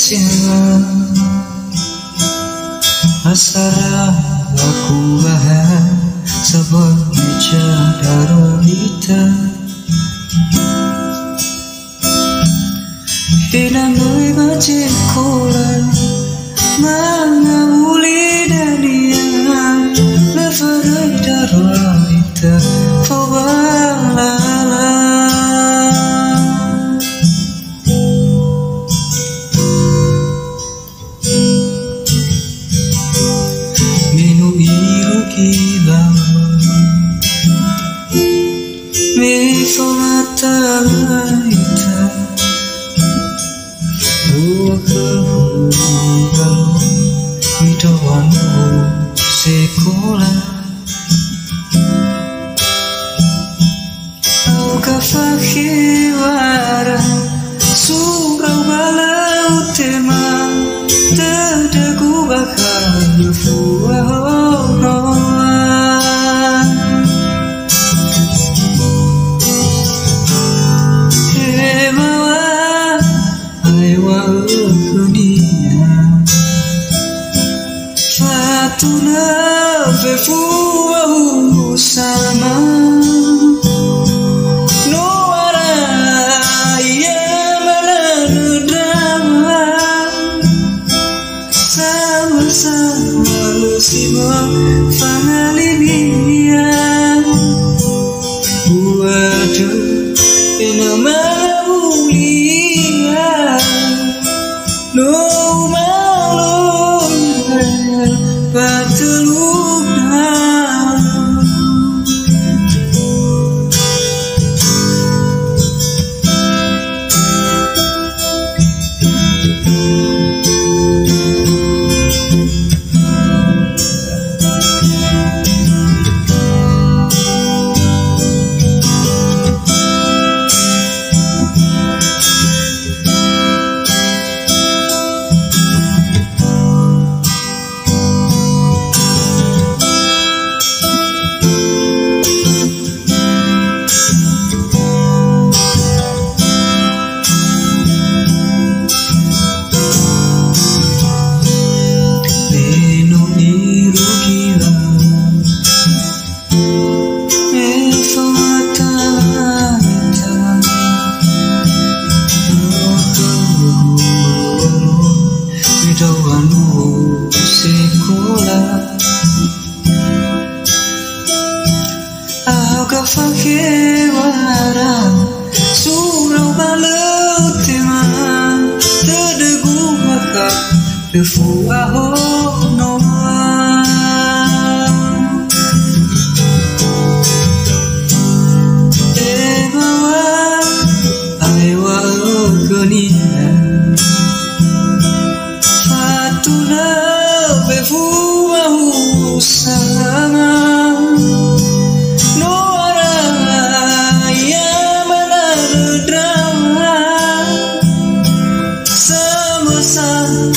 siang asara aku bahan sebagai cadarita hinamai macet kolan mga uli danian lefarai darita fabalala minu iru kibang mi fomata ita Midawanu sekolah Auka fakhiwara surau balau tema Tadagu bakal fuahonoan Hemawa aiwa dunia Fatuna vefuahu sama Noara ia menedrama Sama-sama lusima fangalinia Waduh inama ulia No malum Patelugna Auka fakhiwara surau balau tema Tadagu bakal defuahonoan Emawa aiwa dunia Fatuna befuahu sama Sama-sama